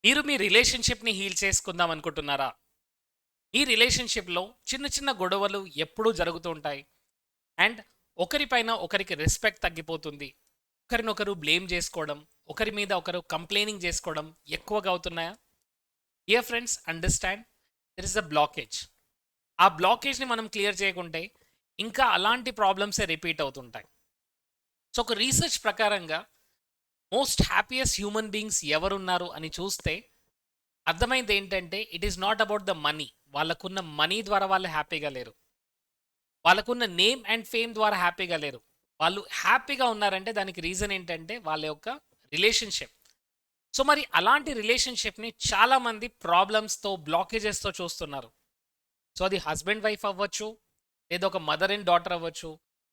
మీరు మీ రిలేషన్‌షిప్‌ని హీల్ చేసుకుందాం అనుకుంటున్నారా? ఈ రిలేషన్‌షిప్‌లో చిన్న చిన్న గొడవలు ఎప్పుడూ జరుగుతూ ఉంటాయి. అండ్ ఒకరిపైన ఒకరికి రెస్పెక్ట్ తగ్గిపోతుంది. ఒకరినొకరు బ్లేమ్ జేసుకోవడం, ఒకరి మీద ఒకరు కంప్లెయినింగ్ జేసుకోవడం ఎక్కువగా అవుతున్నాయా? Dear friends understand there is a blockage. ఆ బ్లాకేజ్‌ని మనం క్లియర్ చేయకుంటే ఇంకా అలాంటి ప్రాబ్లమ్సే రిపీట్ అవుతుంటాయి. సో, ఒక రీసెర్చ్ ప్రకారంగా మోస్ట్ హ్యాపీయెస్ట్ హ్యూమన్ బీయింగ్స్ ఎవరున్నారు అని చూస్తే అర్థమైంది ఏంటంటే it is not about the money. వాళ్ళకున్న మనీ ద్వారా వాళ్ళు హ్యాపీగా లేరు. వాళ్ళకున్న నేమ్ అండ్ ఫేమ్ ద్వారా హ్యాపీగా లేరు. వాళ్ళు హ్యాపీగా ఉన్నారంటే దానికి రీజన్ ఏంటంటే వాళ్ళ యొక్క రిలేషన్‌షిప్. సో, మరి అలాంటి రిలేషన్‌షిప్‌ని చాలామంది ప్రాబ్లమ్స్‌తో, బ్లాకేజెస్‌తో చూస్తున్నారు. సో, అది హస్బెండ్ వైఫ్ అవ్వచ్చు, లేదా ఒక మదర్ అండ్ డాటర్ అవ్వచ్చు,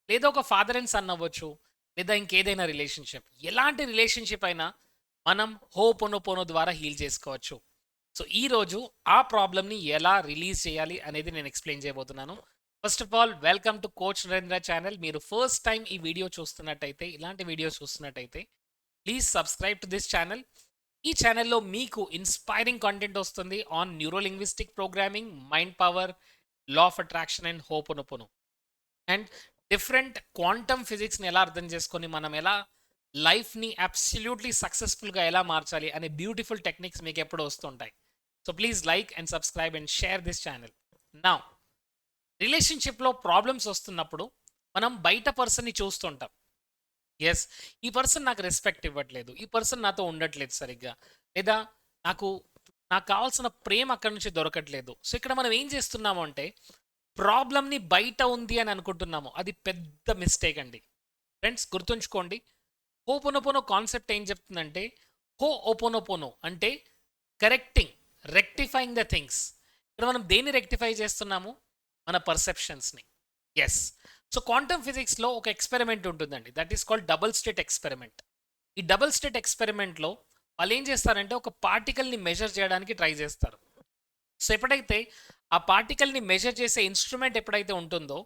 లేదా ఒక ఫాదర్ అండ్ సన్ అవ్వచ్చు, లేదా ఇంకేదైనా రిలేషన్‌షిప్. ఎలాంటి రిలేషన్‌షిప్ అయినా మనం హోపోనోపోనో ద్వారా హీల్ చేసుకోవచ్చు. సో, ఈరోజు ఆ ప్రాబ్లమ్‌ని ఎలా రిలీజ్ చేయాలి అనేది నేను ఎక్స్‌ప్లెయిన్ చేయబోతున్నాను. First of all welcome to coach Narendra channel. మీరు ఫస్ట్ టైమ్ ఈ వీడియో చూస్తున్నట్టయితే, ఇలాంటి వీడియోస్ చూస్తున్నట్టయితే please subscribe to this channel. ఈ ఛానల్‌లో మీకు ఇన్‌స్పైరింగ్ కంటెంట్ వస్తుంది on neuro linguistic programming, mind power, law of attraction and ho'oponopono. And different quantum ఫిజిక్స్‌ని ఎలా అర్థం చేసుకొని మనం ఎలా లైఫ్‌ని అబ్సల్యూట్‌లీ సక్సెస్‌ఫుల్‌గా ఎలా మార్చాలి అనే బ్యూటిఫుల్ టెక్నిక్స్ మీకు ఎప్పుడూ వస్తుంటాయి. So, please like and subscribe and share this channel. Now రిలేషన్‌షిప్‌లో ప్రాబ్లమ్స్ వస్తున్నప్పుడు మనం బయట పర్సన్‌ని చూస్తుంటాం. యెస్. ఈ పర్సన్ నాకు రెస్పెక్ట్ ఇవ్వట్లేదు. ఈ పర్సన్ నాతో ఉండట్లేదు సరిగ్గా. లేదా నాకు నాకు కావాల్సిన ప్రేమ అక్కడి నుంచి దొరకట్లేదు. సో, ఇక్కడ మనం ఏం చేస్తున్నాము అంటే ప్రాబ్లమ్‌ని బయట ఉంది అని అనుకుంటున్నాము. అది పెద్ద మిస్టేక్ అండి. ఫ్రెండ్స్ గుర్తుంచుకోండి. హోపోనోపోనో కాన్సెప్ట్ ఏం చెప్తుందంటే ఓపోనోపోనో అంటే కరెక్టింగ్, రెక్టిఫైయింగ్ ద థింగ్స్. ఇక్కడ మనం దేన్ని రెక్టిఫై చేస్తున్నాము? మన పర్సెప్షన్స్‌ని. యెస్. సో, క్వాంటమ్ ఫిజిక్స్‌లో ఒక ఎక్స్‌పెరిమెంట్ ఉంటుందండి. That is called double slit experiment. ఈ డబుల్ స్లిట్ ఎక్స్‌పెరిమెంట్‌లో వాళ్ళేం చేస్తారంటే ఒక పార్టికల్‌ని మెజర్ చేయడానికి ట్రై చేస్తారు. సో, ఎప్పుడైతే ఆ పార్టికల్‌ని మెజర్ చేసే ఇన్‌స్ట్రుమెంట్ ఎప్పుడైతే ఉంటుందో,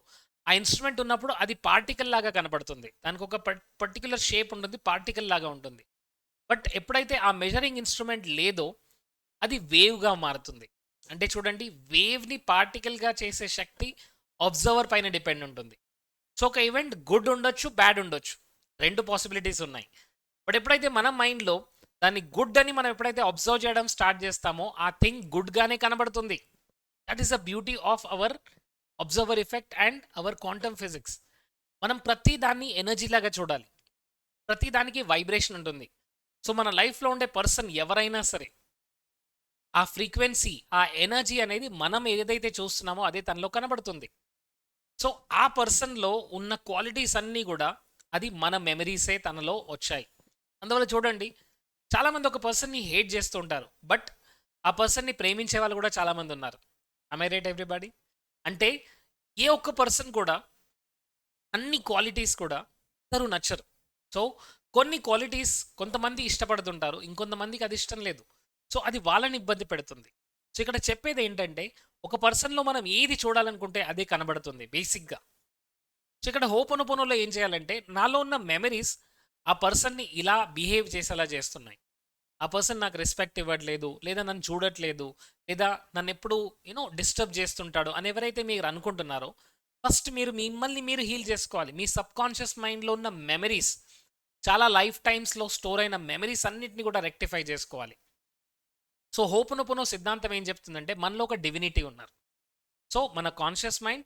ఆ ఇన్‌స్ట్రుమెంట్ ఉన్నప్పుడు అది పార్టికల్ లాగా కనపడుతుంది. దానికొక పర్టిక్యులర్ షేప్ ఉంటుంది. పార్టికల్ లాగా ఉంటుంది. బట్ ఎప్పుడైతే ఆ మెజరింగ్ ఇన్‌స్ట్రుమెంట్ లేదో, అది వేవ్‌గా మారుతుంది. అంటే చూడండి, వేవ్‌ని పార్టికల్‌గా చేసే శక్తి అబ్జర్వర్ పైన డిపెండ్ ఉంటుంది. సో, ఒక ఈవెంట్ గుడ్ ఉండొచ్చు, బ్యాడ్ ఉండొచ్చు. 2 పాసిబిలిటీస్ ఉన్నాయి. బట్ ఎప్పుడైతే మన మైండ్‌లో దాన్ని గుడ్ అని మనం ఎప్పుడైతే అబ్జర్వ్ చేయడం స్టార్ట్ చేస్తామో, ఆ థింగ్ గుడ్‌గానే కనబడుతుంది. That is the beauty of our observer effect and hour quantum physics. మనం ప్రతి దాన్ని ఎనర్జీ లాగా చూడాలి. ప్రతి దానికి వైబ్రేషన్ ఉంటుంది. సో, మన లైఫ్‌లో ఉండే పర్సన్ ఎవరైనా సరే, ఆ ఫ్రీక్వెన్సీ, ఆ ఎనర్జీ అనేది మనం ఏదైతే చూస్తున్నామో అదే తనలో కనబడుతుంది. సో, ఆ పర్సన్‌లో ఉన్న క్వాలిటీస్ అన్నీ గూడా అది మన మెమరీసే తనలో వచ్చాయి. అందువల్ల చూడండి, చాలామంది ఒక పర్సన్‌ని హేట్ చేస్తూ ఉంటారు. బట్ ఆ పర్సన్‌ని ప్రేమించే వాళ్ళు కూడా చాలామంది ఉన్నారు. Am I right everybody? అంటే ఏ ఒక్క పర్సన్ కూడా అన్ని క్వాలిటీస్ కూడా అందరూ నచ్చరు. సో, కొన్ని క్వాలిటీస్ కొంతమంది ఇష్టపడుతుంటారు. ఇంకొంతమందికి అది ఇష్టం లేదు. సో, అది వాళ్ళని ఇబ్బంది పెడుతుంది. సో, ఇక్కడ చెప్పేదేంటంటే ఒక పర్సన్‌లో మనం ఏది చూడాలనుకుంటే అదే కనబడుతుంది బేసిక్‌గా. సో, ఇక్కడ హోపోనోపోనోలో ఏం చేయాలంటే నాలో ఉన్న మెమరీస్ ఆ పర్సన్‌ని ఇలా బిహేవ్ చేసేలా చేస్తున్నాయి. ఆ పర్సన్ నాకు రెస్పెక్ట్ ఇవ్వట్లేదు, లేదా నన్ను చూడట్లేదు, లేదా నన్నెప్పుడు డిస్టర్బ్ చేస్తుంటాడు అని ఎవరైతే మీరు అనుకుంటున్నారో, ఫస్ట్ మీరు మిమ్మల్ని మీరు హీల్ చేసుకోవాలి. మీ సబ్‌కాన్షియస్ మైండ్‌లో ఉన్న మెమరీస్, చాలా లైఫ్ టైమ్స్‌లో స్టోర్ అయిన మెమరీస్ అన్నిటిని కూడా రెక్టిఫై చేసుకోవాలి. సో, హోపోనోపోనో సిద్ధాంతం ఏం చెప్తుందంటే మనలో ఒక డివినిటీ ఉన్నారు. సో, మన conscious mind,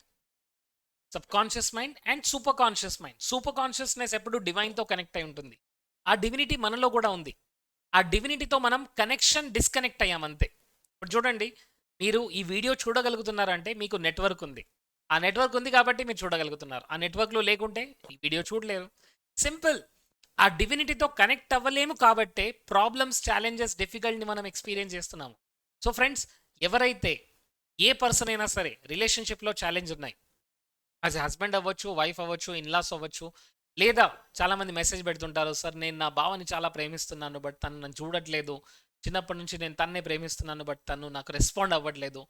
subconscious mind and super conscious mind. Super consciousness ఎప్పుడు డివైన్‌తో కనెక్ట్ అయి ఉంటుంది. ఆ డివినిటీ మనలో కూడా ఉంది. ఆ డివినిటీతో మనం కనెక్షన్ డిస్కనెక్ట్ అయ్యాం అంతే. ఇప్పుడు చూడండి, మీరు ఈ వీడియో చూడగలుగుతున్నారంటే మీకు నెట్వర్క్ ఉంది. ఆ నెట్వర్క్ ఉంది కాబట్టి మీరు చూడగలుగుతున్నారు. ఆ నెట్వర్క్‌లో లేకుంటే ఈ వీడియో చూడలేరు. సింపుల్. ఆ డివినిటీతో కనెక్ట్ అవ్వలేము కాబట్టే ప్రాబ్లమ్స్, ఛాలెంజెస్, డిఫికల్ట్‌ని మనం ఎక్స్‌పీరియన్స్ చేస్తున్నాము. సో ఫ్రెండ్స్, ఎవరైతే ఏ పర్సన్ అయినా సరే రిలేషన్‌షిప్‌లో ఛాలెంజ్ ఉన్నాయి. యాస్ ఎ హస్బెండ్ అవ్వచ్చు, వైఫ్ అవ్వచ్చు, ఇన్‌లాస్ అవ్వచ్చు. లేదా చాలామంది మెసేజ్ పెడుతుంటారు. సార్ నేను నా భావని చాలా ప్రేమిస్తున్నాను. బట్ తను నన్ను చూడట్లేదు. చిన్నప్పటి నుంచి నేను తన్నే ప్రేమిస్తున్నాను. బట్ తను నాకు రెస్పాండ్ అవ్వట్లేదు.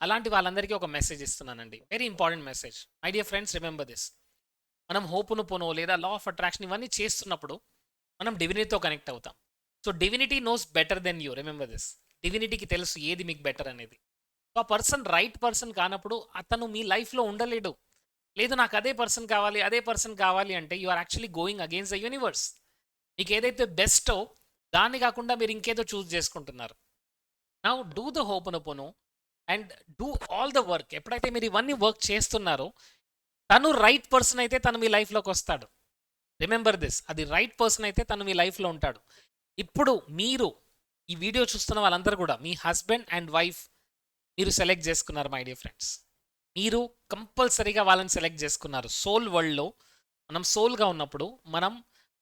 అలాంటి వాళ్ళందరికీ ఒక మెసేజ్ ఇస్తున్నానండి. Very important message. My dear friends remember this. మనం హోపును పోనో లేదా లా ఆఫ్ అట్రాక్షన్ ఇవన్నీ చేస్తున్నప్పుడు మనం డివినిటీతో కనెక్ట్ అవుతాం. So divinity knows better than you, remember this. డివినిటీకి తెలుసు ఏది మీకు బెటర్ అనేది. సో ఆ పర్సన్ రైట్ పర్సన్ కానప్పుడు అతను మీ లైఫ్లో ఉండలేడు. లేదు నాకు అదే పర్సన్ కావాలి, అదే పర్సన్ కావాలి అంటే you are actually going against the universe. మీకు ఏదైతే బెస్టో దాన్ని కాకుండా మీరు ఇంకేదో చూస్ చేసుకుంటున్నారు. Now do the ho'oponopono and do all the work. ఎప్పుడైతే మీరు ఇవన్నీ వర్క్ చేస్తున్నారో తను రైట్ పర్సన్ అయితే తను మీ లైఫ్లోకి వస్తాడు. రిమెంబర్ దిస్, అది రైట్ పర్సన్ అయితే తను మీ లైఫ్లో ఉంటాడు. ఇప్పుడు మీరు ఈ వీడియో చూస్తున్న వాళ్ళందరూ కూడా మీ హస్బెండ్ అండ్ వైఫ్ మీరు సెలెక్ట్ చేసుకున్నారు మై డియర్ ఫ్రెండ్స్. మీరు కంపల్సరీగా వాళ్ళని సెలెక్ట్ చేసుకున్నారు. సోల్ వరల్డ్లో మనం సోల్గా ఉన్నప్పుడు మనం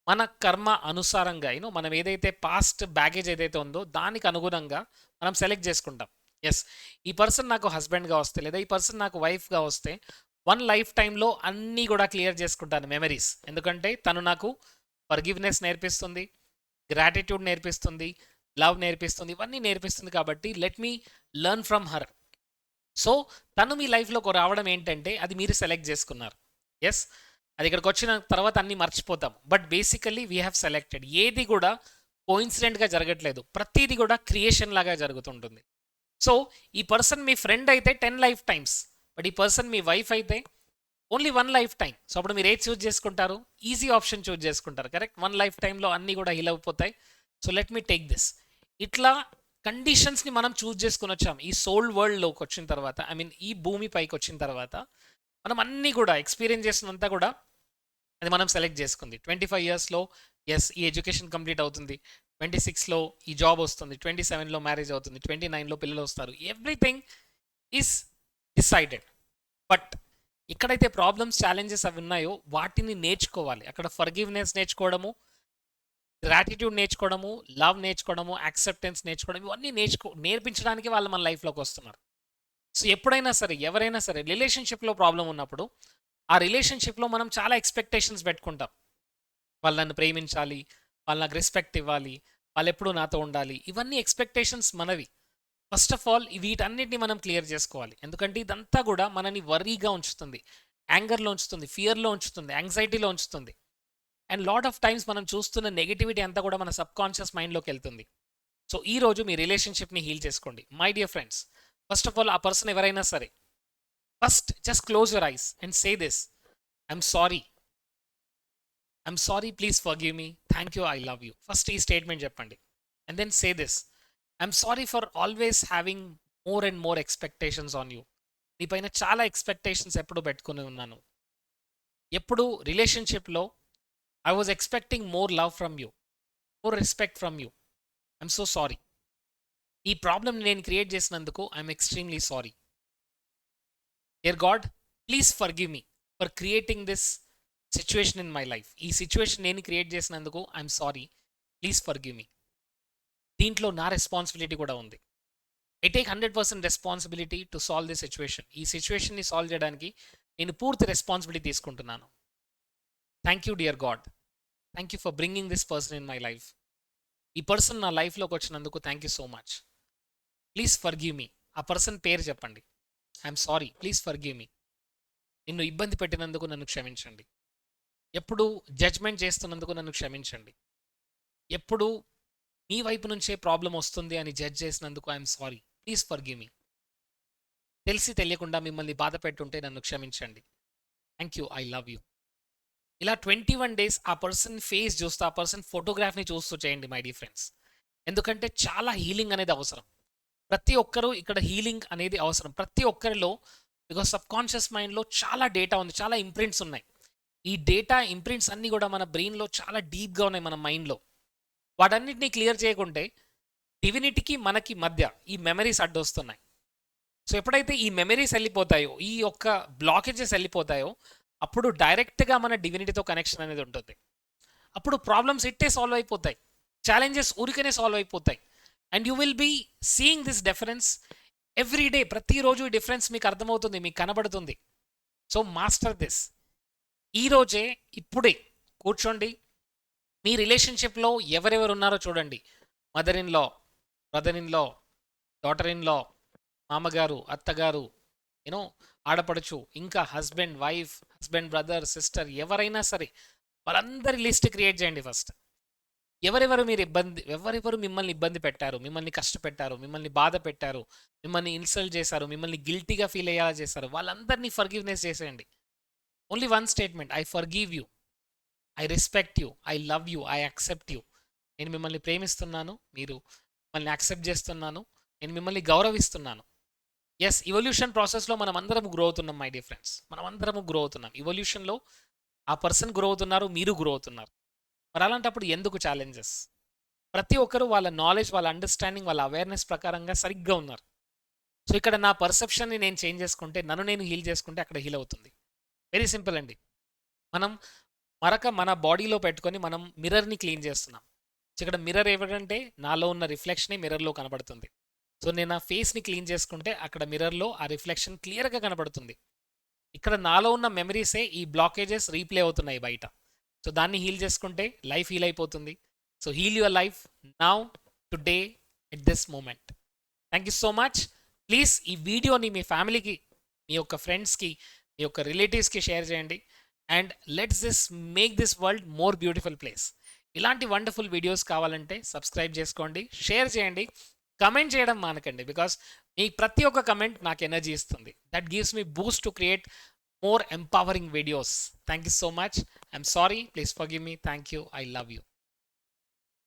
మన కర్మ అనుసారంగా మనం ఏదైతే పాస్ట్ బ్యాగేజ్ ఏదైతే ఉందో దానికి అనుగుణంగా మనం సెలెక్ట్ చేసుకుంటాం. ఎస్, ఈ పర్సన్ నాకు హస్బెండ్గా వస్తే లేదా ఈ పర్సన్ నాకు వైఫ్గా వస్తే వన్ లైఫ్ టైంలో అన్నీ కూడా క్లియర్ చేసుకుంటాను మెమరీస్. ఎందుకంటే తను నాకు ఫర్గివ్నెస్ నేర్పిస్తుంది, గ్రాటిట్యూడ్ నేర్పిస్తుంది, లవ్ నేర్పిస్తుంది, ఇవన్నీ నేర్పిస్తుంది. కాబట్టి let me learn from her. So తను మీ లైఫ్లోకి రావడం ఏంటంటే అది మీరు సెలెక్ట్ చేసుకున్నారు. ఎస్, అది ఇక్కడికి వచ్చిన తర్వాత అన్నీ మర్చిపోతాం. But basically we have selected. ఏది కూడా కోఇన్సిడెంట్గా జరగట్లేదు, ప్రతిదీ కూడా క్రియేషన్ లాగా జరుగుతుంటుంది. సో ఈ పర్సన్ మీ ఫ్రెండ్ అయితే 10 లైఫ్ టైమ్స్, బట్ ఈ పర్సన్ మీ వైఫ్ అయితే ఓన్లీ 1 లైఫ్ టైం. సో అప్పుడు మీరు ఏది చూస్ చేసుకుంటారు? ఈజీ ఆప్షన్ చూస్ చేసుకుంటారు. కరెక్ట్, 1 లైఫ్ టైంలో అన్నీ కూడా హీల్ అయిపోతాయి. So let me take this. ఇట్లా కండిషన్స్ని మనం చూస్ చేసుకుని వచ్చాం ఈ సోల్ వరల్డ్లోకి వచ్చిన తర్వాత. ఐ మీన్ ఈ భూమి పైకి వచ్చిన తర్వాత మనం అన్నీ కూడా ఎక్స్పీరియన్స్ చేసినంతా కూడా అది మనం సెలెక్ట్ చేసుకుంది. 25 ఇయర్స్లో ఎస్ ఈ ఎడ్యుకేషన్ కంప్లీట్ అవుతుంది, 26లో ఈ జాబ్ వస్తుంది, 27లో మ్యారేజ్ అవుతుంది, 29లో పిల్లలు వస్తారు. Everything is decided. బట్ ఎక్కడైతే ప్రాబ్లమ్స్ ఛాలెంజెస్ అవి ఉన్నాయో వాటిని నేర్చుకోవాలి. అక్కడ ఫర్గివ్నెస్ నేర్చుకోవడము, గ్రాటిట్యూడ్ నేర్చుకోవడము, లవ్ నేర్చుకోవడము, యాక్సెప్టెన్స్ నేర్చుకోవడం, ఇవన్నీ నేర్పించడానికి వాళ్ళు మన లైఫ్లోకి వస్తున్నారు. సో ఎప్పుడైనా సరే ఎవరైనా సరే రిలేషన్షిప్లో ప్రాబ్లం ఉన్నప్పుడు ఆ రిలేషన్షిప్లో మనం చాలా ఎక్స్పెక్టేషన్స్ పెట్టుకుంటాం. వాళ్ళు నన్ను ప్రేమించాలి, వాళ్ళు నాకు రెస్పెక్ట్ ఇవ్వాలి, వాళ్ళు ఎప్పుడూ నాతో ఉండాలి, ఇవన్నీ ఎక్స్పెక్టేషన్స్ మనవి. ఫస్ట్ ఆఫ్ ఆల్ వీటన్నిటిని మనం క్లియర్ చేసుకోవాలి. ఎందుకంటే ఇదంతా కూడా మనని వరీగా ఉంచుతుంది, యాంగర్లో ఉంచుతుంది, ఫియర్లో ఉంచుతుంది, యాంగ్జైటీలో ఉంచుతుంది. అండ్ లాట్ ఆఫ్ టైమ్స్ మనం చూస్తున్న నెగిటివిటీ అంతా కూడా మన సబ్ కాన్షియస్ మైండ్లోకి వెళ్తుంది. సో ఈ రోజు మీ రిలేషన్షిప్ని హీల్ చేసుకోండి my dear friends. First of all ఆ పర్సన్ ఎవరైనా సరే first just close your eyes and say this, I'm sorry, I'm sorry, please forgive me, thank you, I love you. First ఈ స్టేట్మెంట్ చెప్పండి. And then say this, I'm sorry for always having more and more expectations on you. నీ పైన చాలా expectations ఎప్పుడు పెట్టుకుని ఉన్నాను. ఎప్పుడు రిలేషన్షిప్లో I was expecting more love from you, more respect from you. I'm so sorry. ఈ ప్రాబ్లమ్ని నేను క్రియేట్ చేసినందుకు I'm extremely sorry. Dear God, please forgive me for creating this situation in my life. ఈ సిచ్యువేషన్ నేను create చేసినందుకు I'm sorry, please forgive మీ. దీంట్లో నా responsibility కూడా ఉంది. I take 100% responsibility to solve this situation. ఈ సిచ్యువేషన్ని సాల్వ్ చేయడానికి నేను పూర్తి రెస్పాన్సిబిలిటీ తీసుకుంటున్నాను. Thank you dear God, thank you for bringing this person in my life. ఈ పర్సన్ నా లైఫ్లోకి వచ్చినందుకు thank you so much. Please forgive మీ. ఆ పర్సన్ పేరు చెప్పండి. ఐఎమ్ సారీ, ప్లీజ్ ఫర్గివ్ మీ. నిన్ను ఇబ్బంది పెట్టినందుకు నన్ను క్షమించండి. ఎప్పుడు జడ్జ్మెంట్ చేస్తున్నందుకు నన్ను క్షమించండి. ఎప్పుడు మీ వైపు నుంచే ప్రాబ్లం వస్తుంది అని జడ్జ్ చేసినందుకు ఐఎమ్ సారీ, ప్లీజ్ ఫర్గివ్ మీ. తెలిసి తెలియకుండా మిమ్మల్ని బాధ పెట్టుంటే నన్ను క్షమించండి. Thank you, I love you. ఇలా 21 days ఆ పర్సన్ ఫేస్ చూస్తూ, ఆ పర్సన్ ఫోటోగ్రాఫ్ని చూస్తూ చేయండి మై డియర్ ఫ్రెండ్స్. ఎందుకంటే చాలా హీలింగ్ అనేది అవసరం. ప్రతి ఒక్కరూ ఇక్కడ హీలింగ్ అనేది అవసరం. ప్రతి ఒక్కరిలో బికాస్ సబ్ కాన్షియస్ మైండ్లో చాలా డేటా ఉంది, చాలా ఇంప్రింట్స్ ఉన్నాయి. ఈ డేటా ఇంప్రింట్స్ అన్నీ కూడా మన బ్రెయిన్లో చాలా డీప్గా ఉన్నాయి, మన మైండ్లో. వాటన్నిటిని క్లియర్ చేయకుంటే డివినిటీకి మనకి మధ్య ఈ మెమరీస్ అడ్డొస్తున్నాయి. సో ఎప్పుడైతే ఈ మెమరీస్ వెళ్ళిపోతాయో, ఈ యొక్క బ్లాకేజెస్ వెళ్ళిపోతాయో, అప్పుడు డైరెక్ట్గా మన డివినిటీతో కనెక్షన్ అనేది ఉంటుంది. అప్పుడు ప్రాబ్లమ్స్ ఇట్టే సాల్వ్ అయిపోతాయి, ఛాలెంజెస్ ఊరికనే సాల్వ్ అయిపోతాయి. And you will be seeing this difference every day. ప్రతిరోజు ఈ డిఫరెన్స్ మీకు అర్థమవుతుంది, మీకు కనబడుతుంది. So master this. ఈరోజే ఇప్పుడే కూర్చోండి, మీ రిలేషన్షిప్లో ఎవరెవరు ఉన్నారో చూడండి. Mother in law, brother in law, daughter in law, మామగారు, అత్తగారు, యూనో ఆడపడుచు, ఇంకా husband wife, husband brother sister, ఎవరైనా సరే వాళ్ళందరి లిస్ట్ క్రియేట్ చేయండి ఫస్ట్. ఎవరెవరు మిమ్మల్ని ఇబ్బంది పెట్టారు, మిమ్మల్ని కష్టపెట్టారు, మిమ్మల్ని బాధ పెట్టారు, మిమ్మల్ని ఇన్సల్ట్ చేశారు, మిమ్మల్ని గిల్టీగా ఫీల్ అయ్యేలా చేశారు, వాళ్ళందరినీ ఫర్గివ్‌నెస్ చేసేయండి. Only one statement, I forgive you, I respect you, I love you, I accept you. నేను మిమ్మల్ని ప్రేమిస్తున్నాను, మీరు మిమ్మల్ని యాక్సెప్ట్ చేస్తున్నాను, నేను మిమ్మల్ని గౌరవిస్తున్నాను. యెస్, ఇవల్యూషన్ ప్రాసెస్‌లో మనమందరము గ్రో అవుతున్నాం మై డియర్ ఫ్రెండ్స్. మనమందరము గ్రో అవుతున్నాం. ఇవల్యూషన్‌లో ఆ పర్సన్ గ్రో అవుతున్నారు, మీరు గ్రో అవుతున్నారు. మరి అలాంటప్పుడు ఎందుకు ఛాలెంజెస్? ప్రతి ఒక్కరు వాళ్ళ నాలెడ్జ్, వాళ్ళ అండర్‌స్టాండింగ్, వాళ్ళ అవేర్‌నెస్ ప్రకారంగా సరిగ్గా ఉన్నారు. సో, ఇక్కడ నా పర్సెప్షన్‌ని నేను చేంజ్ చేసుకుంటే, నన్ను నేను హీల్ చేసుకుంటే అక్కడ హీల్ అవుతుంది. వెరీ సింపుల్ అండి. మనం మన బాడీలో పెట్టుకొని మనం మిర్రర్‌ని క్లీన్ చేస్తున్నాం. సో, ఇక్కడ మిర్రర్ ఎవరంటే నాలో ఉన్న రిఫ్లెక్షనే మిర్రర్‌లో కనబడుతుంది. సో, నేను నా ఫేస్‌ని క్లీన్ చేసుకుంటే అక్కడ మిర్రర్‌లో ఆ రిఫ్లెక్షన్ క్లియర్‌గా కనబడుతుంది. ఇక్కడ నాలో ఉన్న మెమరీసే ఈ బ్లాకేజెస్ రీప్లే అవుతున్నాయి బయట. సో, దాన్ని హీల్ చేసుకుంటే లైఫ్ హీల్ అయిపోతుంది. So, heal your life now, today, at this moment. Thank you so much. Please ఈ వీడియోని మీ ఫ్యామిలీకి, మీ యొక్క ఫ్రెండ్స్‌కి, మీ యొక్క రిలేటివ్స్‌కి షేర్ చేయండి. And let's make this world more beautiful place. ఇలాంటి వండర్ఫుల్ వీడియోస్ కావాలంటే సబ్స్క్రైబ్ చేసుకోండి, షేర్ చేయండి, కమెంట్ చేయడం మానకండి. బికాస్ మీ ప్రతి ఒక్క కమెంట్ నాకు ఎనర్జీ ఇస్తుంది. That gives me Boost to create more empowering videos. Thank you so much. I'm sorry. Please forgive me. Thank you. I love you.